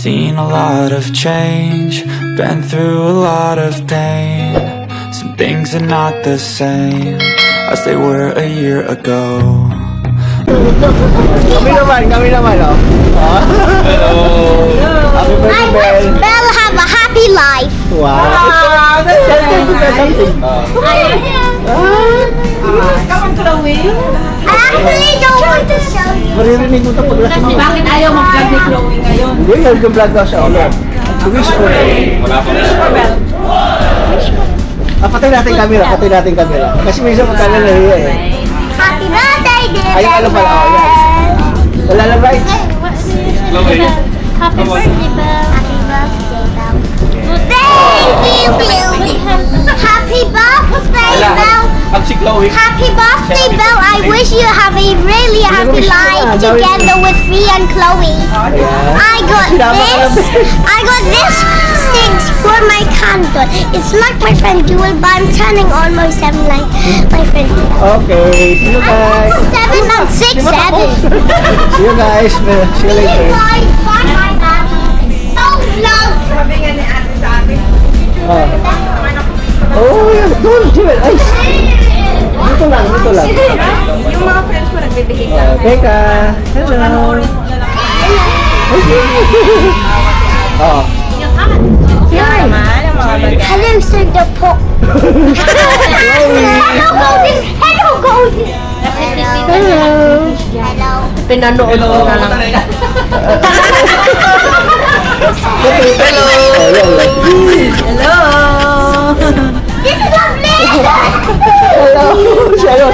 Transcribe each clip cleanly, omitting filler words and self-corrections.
Seen a lot of change, been through a lot of pain. Some things are not the same as they were a year ago. Kami naman, oh. Hello. Happy birthday, Belle. Belle have a happy life. Wow. Come on, Chloe. I actually don't want to show you. Maririnig mo ito pag lasing mo. Bakit ayaw mag-vlog ni Chloe ngayon? Hindi, nag-vlog daw siya ulit. Wish for Belle. Patay natin camera. Kasi minsan magkala na rin eh. Happy birthday, dear Ayun, ano pala, oh, yan. Wala lang right. Happy birthday, Belle. Happy birthday, Belle. Thank you, Happy birthday, Belle. Happy birthday, Belle. I wish you have a really happy life together with me and Chloe. I got this stick for my candle. It's like my friend Jewel, but I'm turning almost 7 like my friend Jewel. Okay, see you guys. 7, not 6, 7. See you guys. See you later. Bye, bye, daddy. So long. Sabi nga ni ate sa amin. Oh, yan. Doon, Jewel. Ay. Dito lang. Yung mga friends ko nagbibigay ka. Teka. Hello. Oh. Hello, Cinder Pop. Hello, Golden. Hello, Golden. Hello. Hello. Pinanood ko na lang. Hello. Hello! This is lovely. Hello. Hello.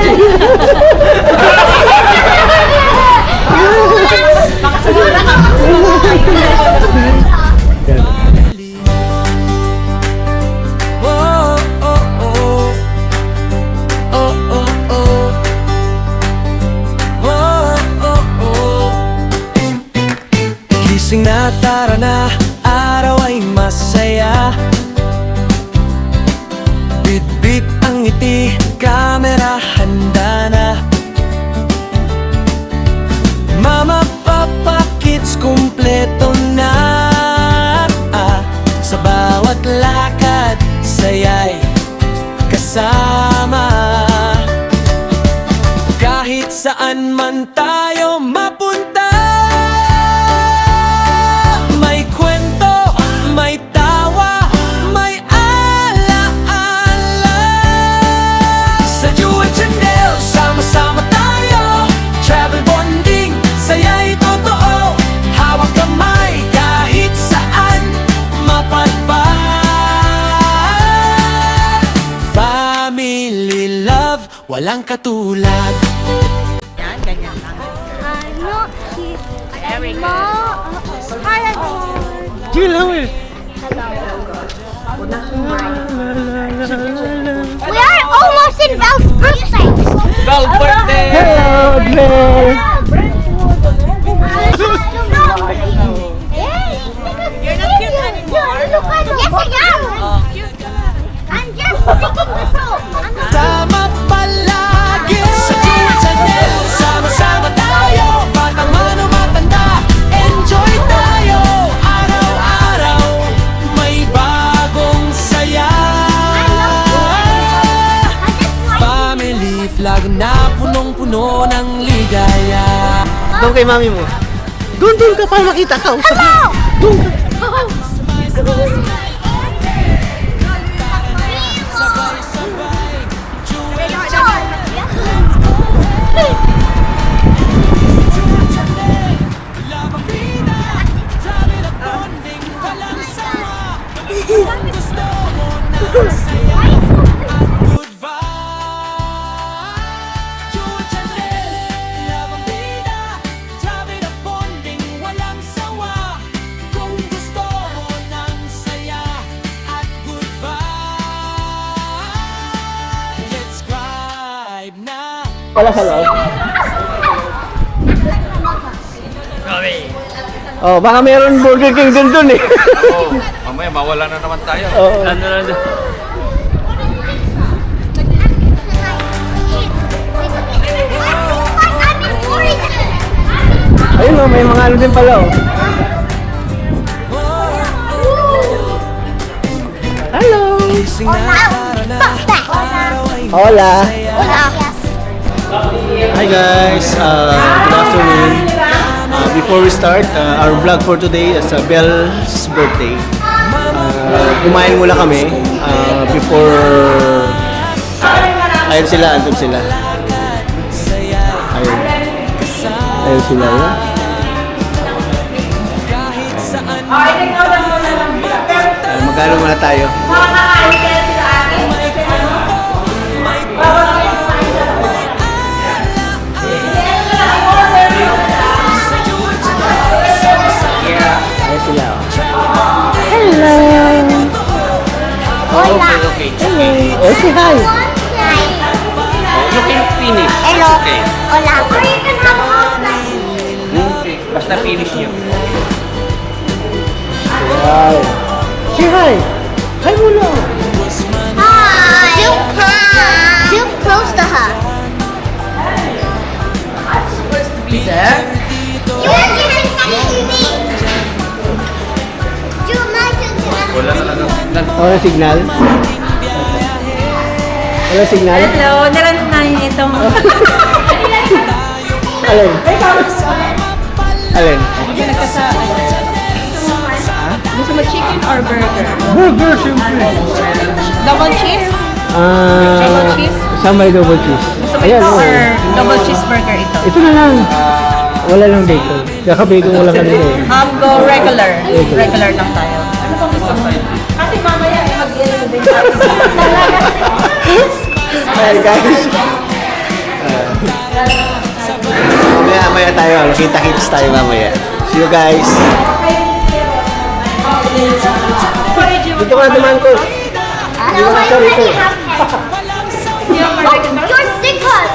Gising na, tara na, araw ay masaya. Bit-bit ang ngiti, kamera handa na. Mama, papa, kids, kumpleto na. Sa bawat lakad, sayay kasama. Kahit saan man tayo mapunta, may kwento, may tawa, may ala-ala. Sa Jewel Channel, sama-sama tayo. Travel bonding, saya'y totoo. Hawak kamay, kahit saan mapadpad. Family love, walang katulad. Yan, ganyan lang. I'm not cute. Very good. Hi, everyone. Jewel, how are you? We are almost in Belle's birthday. Belle birthday! Hello, Belle. You're not cute anymore. Yes, I am. I'm just singing the song. Sama palagi sa Jewel Channel. Sama-sama tayo, batang man o matanda. Enjoy tayo, araw-araw may bagong saya. Family vlog na punong-puno ng ligaya. Doon kay mami mo. Doon ka para makita ka. Doon ka. Good vibe. Jewel Channel, love ang bida. Sabi na bonding, walang sawa. Kung gusto mo ng saya at good vibe, subscribe na. Wala sa loob. Oh, baka meron Burger King dun eh. Oh, mamaya mawala na naman tayo. Oo. I'm in Oregon. Ayun oh, may mga ano din pala oh. Fuck that. Hola! Hola. Hi guys! Good afternoon. Before we start, our vlog for today is Belle's birthday. Kumain muna kami before... Ayun sila, andun sila. Ayun. Ayun sila, yun. Magkano muna tayo? Ayun sila, oh. Hello. Hola. Oh, say hi! You can finish. Hello. Okay. Hola. Or you can have all Basta finish niyo. Hi! Say hi! Hi muna! Hi. Zoom close to her. You are sitting next to me. Do imagine Wala talagang signal. Wala signal? Wala signal? Hello, naran na itong... Alin? Alin? Gusto mo chicken or burger? Burger, siyempre! Double cheese? Ah, Double cheese? Saan may double cheese? Gusto mo Ayan, ito oh. or double cheeseburger ito? Ito na lang. Wala lang bacon. Kaka-bacon wala kanina eh. Go regular. Regular lang tayo. Ano bang gusto mo? Kasi mamaya mag-inom din tayo. Ayan guys. Mamaya tayo. Kita-kits tayo mamaya. See you guys. Dito ka naman ko. No, I already have your stickers.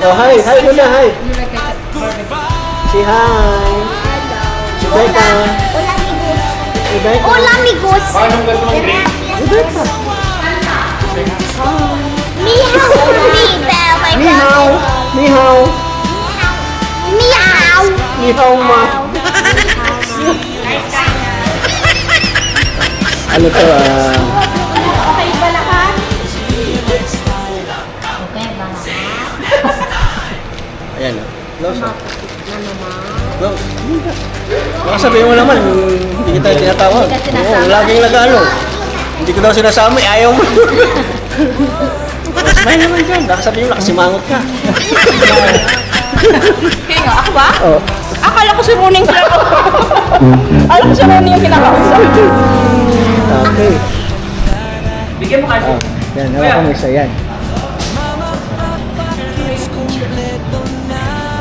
Oh, hi. Hi muna. Hi. Say hi. Si Becca. Hola, amigos. Si Becca. Hola, amigos. Becca. Meow for me, Belle. My Ni hao. Ni hao. Meow. Ni hao ma. Ano to Okay ba lahat? Ayan o. Close o. Close. Baka sabihin mo naman, hindi kita tinatawag. Oo, laging nag-ano. Hindi ko daw sinasama, ayaw mo. Smile naman dyan. Baka sabihin mo, nakasimangot ka. Kaya nga, ako ba? Oo. Akala ko si Roning pala ko. Akala ko si Roning yung kinakausap. Okay. Bigyan mo kasi. Oh, yan, hawakan mo isa yan.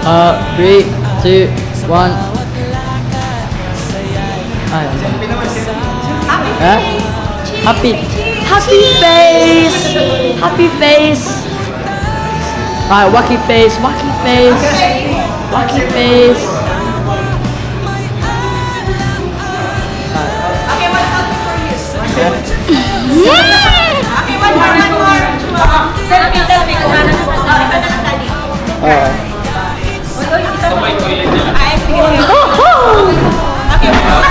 3, 2, 1. Ay, ha? Happy. Happy face. Happy face. Ah, wacky face. Wacky face. Wacky face. Okay, one more. Selfie. Kung ano sa iba na lang tali. Oo. Ay, sige. Okay, 1, 2,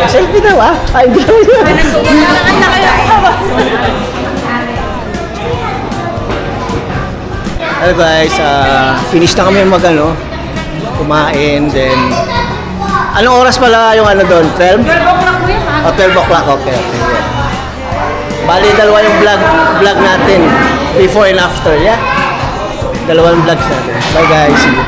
3. Selfie daw ah. Ay, daw yun. Hello guys, finish na kami kumain, then anong oras pala yung doon? 12? 12 o'clock po yan, ha? 12 o'clock, okay. Yeah. Bali, dalawa yung vlog natin, before and after, yeah? Dalawang vlogs natin. Bye guys, see you.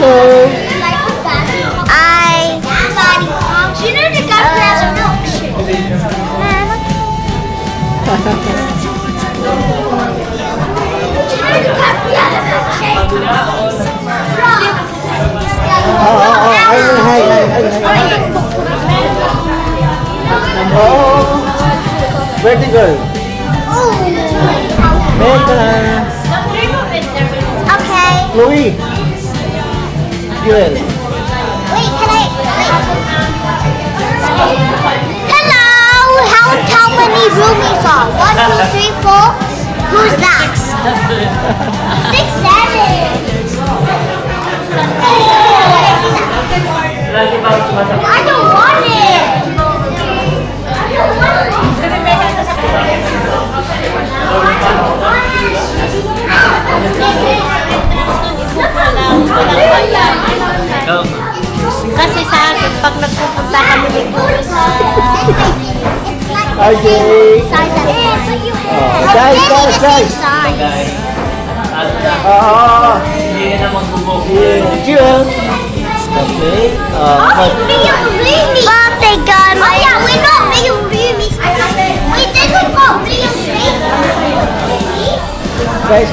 Hello. You know the guy who has a milkshake. Hi. Oh. Birthday girl. Oh. Bella. Okay. Chloe. Jewel. Wait, can I? Hello. How many roomies are? 1, 2, 3, 4. Who's that? 6, 7. I don't want it. Kasi sa akin, pag nagpupunta kami dito sa... RJ. Guys. Jewel. Okay. Birthday girl. Oh yeah, we're not real roomies. We didn't go real roomies. Guys.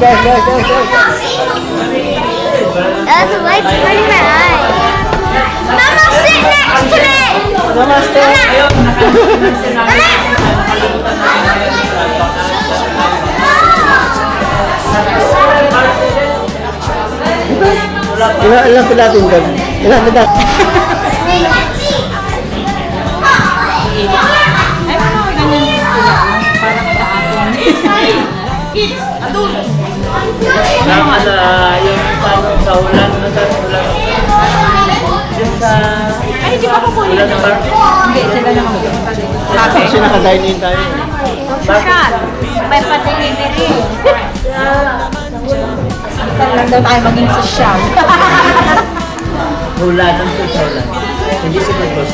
That's way too pretty nice. Mama, sit next to me. Namaste. Ilan pa natin doon? Ilan pa natin? Ay, di ba po po yun? Hindi, sila naman. Kasi naka-dine in tayo. Social. May pa-delivery. Lang daw tayo maging social. Hula ng social lang. Hindi si Pagos.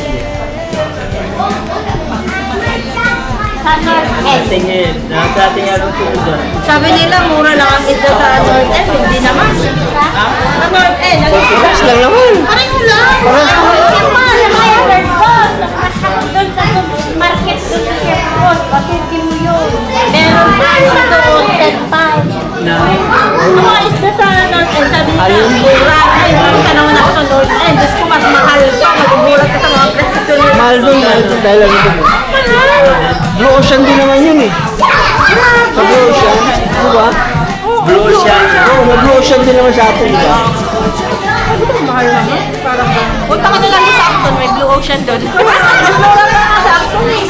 Tingin. Nakating anong susunod. Sabi nila, mura lang ang ito sa North End. Hindi naman. Sa North End. Pagos lang naman. Pareho lang. Yung mahal na kaya third boss. Doon sa market doon sa third boss. Pasinti mo yun. Meron pa doon 10 pounds. Mga isda sa North End. Sabi nila, mura. Ay, parang tanawin ako sa North End. Diyos ko, mas mahal ka. Magbubulat ka sa mga presisyon. Mahal doon dahil ano doon. Blue Ocean din naman yun eh. Sa Blue Ocean. Ano ba? Blue Ocean. Oo, Blue Ocean din naman sa atin, di ba? Mahal naman. Parang punta ka na lang sa Acton. May Blue Ocean doon. Mas mura lang sa Acton eh.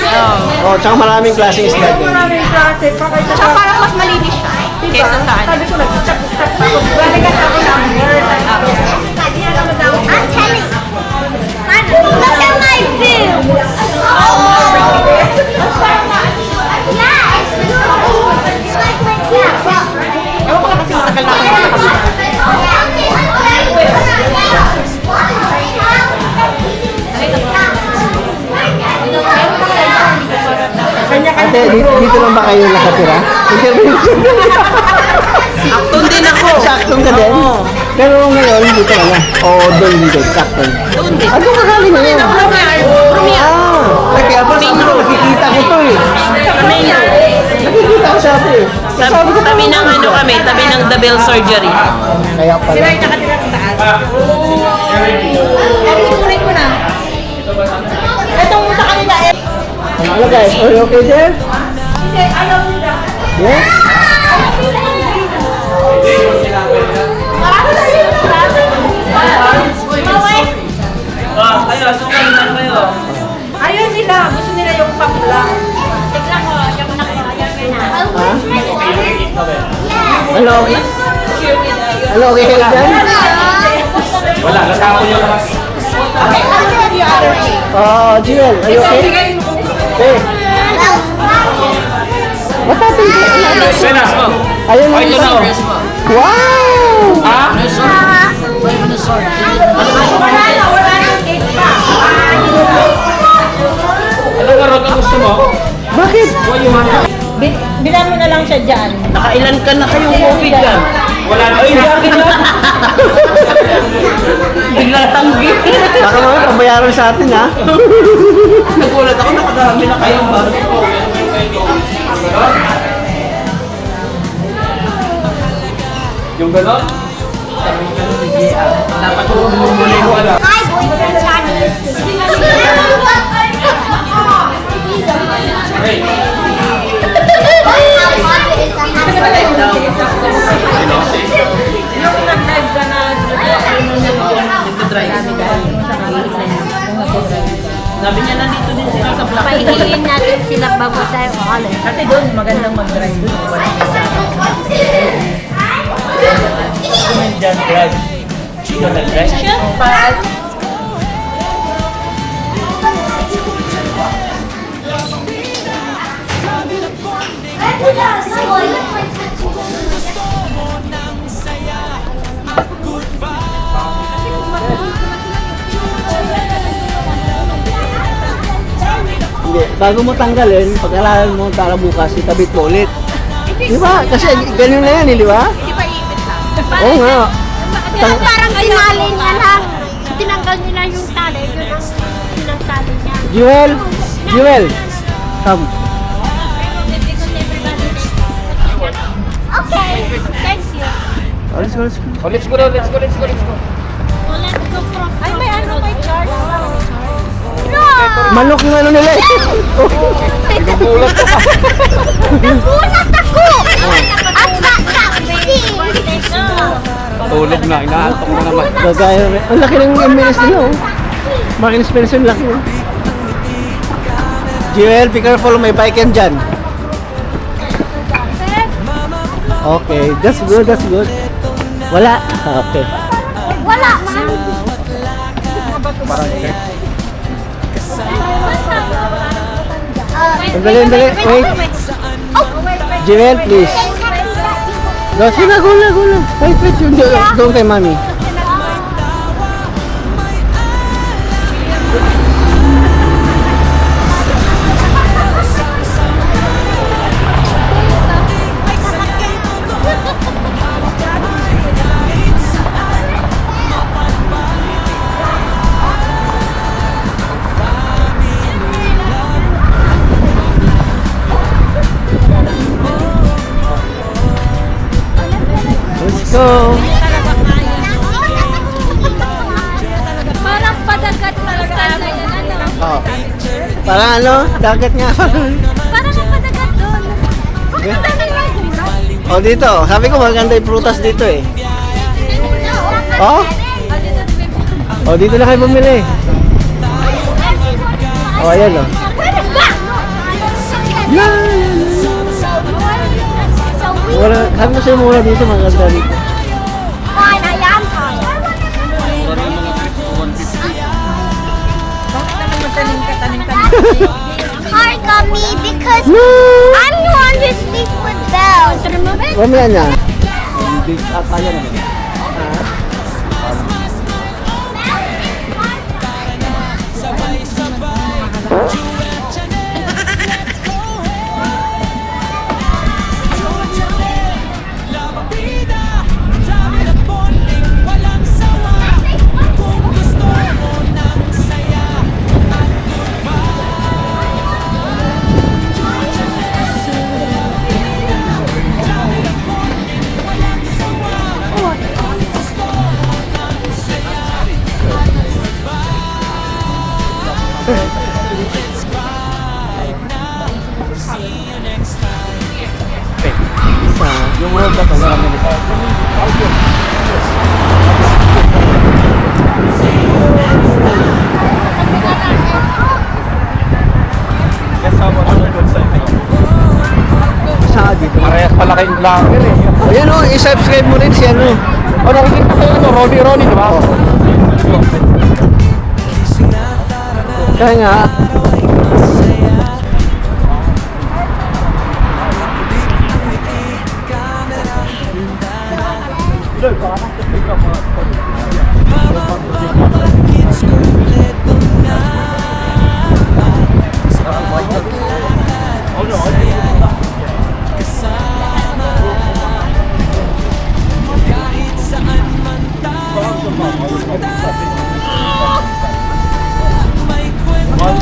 Oo, tsaka maraming klaseng isda doon. Maraming klase. Tsaka parang mas malinis siya. Kesa saan. Sabi ko nag-stop ako. Galing ka sa ako ng bird. I'm telling you. Look at my boob. Yeah, it's beautiful. It's like my cat. Ewan ko na kasi matagal na ako. Ate, dito lang ba kayo nakatira? Intervention. Acton din ako. Saktong ka din? Pero ngayon, dito ka na. Oo, doon dito. Saktong. Doon din. Ano ka galing ngayon? Rumia. Kaya ba sa nakikita ko to eh. Nakikita ko sa ate eh. Sabi ko Tabi ng ano kami, tabi ng The Bell Surgery. Kaya pala. Sila yung nakatira sa taas. Ay, kunin ko na. Itong sa kanila eh. Hello guys, are you okay there? Hindi, ayaw nila. Yes? Marami na yun. Kayo, sukan na kayo. Ayaw nila. Gusto nila yung panglang. Tignan ko, yung nakakaya na. Hello? Hello, okay kayo dyan? Wala, kasama nyo naman. Jewel, are you okay? Hey, what happened? Senas mo. Ayun Oh, ito na oh. Wow! Ha? Ano ka rin ang gusto mo? Bakit? What you want? Bilang mo na lang siya dyan. Nakailan ka na kayong COVID dyan? Wala na siya. Bigla tanggi. Baka mga pabayaran sa atin ha? Nagulat ako, nakadami na kayong ba? Yung gano'n? Dapat ko bumuli ko alam. My boyfriend Chinese. Hey. nag-live ka na. Sabi niya nandito din sila sa block. Paihiliin natin sila bago tayo makala. Kasi doon magandang mag-drive doon. Walang Diyan, Brad. Ikaw nag-drive? Hindi, bago mo tanggalin, pag-aralan mo, para bukas, itabit mo ulit. Di ba? Kasi ganyan na yan, di ba? Di ba ipit lang? Oo nga. Parang tinali niya lang. Tinanggal niya lang yung tali. Yun ang tinangtali niya. Jewel, come. Okay, thank you. Oh, let's go, let's go. Oh, let's go daw, let's go, let's go, let's go. Well, let's go from... Ay, may ano, may charge. No! Manok yung ano nila eh. Nagulat ko ka. Nagulat ako! Ang kakapsi! Tulog na, inaantok na naman. Gagaya, ang laki ng MNS nila oh. Makinis peso yung laki oh. Jewel, be careful, may bike yan dyan. Okay, that's good, that's good. Wala. Okay. Wala, man. Dali, wait. Jewel, please. Go, sige, go na. Wait, doon kay mami. Let's go. Parang padagat talaga na yan. Ano? Oh. Parang ano, dagat nga. Parang ang padagat doon. Okay. Oh, dito. Sabi ko maganda yung prutas dito eh. Oh? Oh, dito na kayo bumili. Oh, ayan oh. Wala, sabi ko sa'yo mura dito, maganda dito. Fine, I am tired. Hard got me because I'm the one who sleeps with bells. Mamaya na. Yung world na ito, marami nito. Saan dito? Parehas pala kayong vlogger eh. O yan o, i-subscribe mo rin si ano. Oh, nakikita ko ano, Ronnie, di ba? Kaya nga.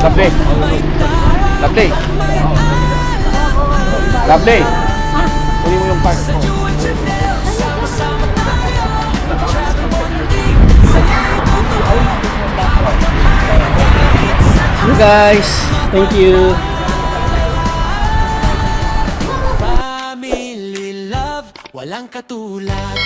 Lovely. Lovely. Lovely. Kunin mo yung part mo. You guys, thank you. walang katulad.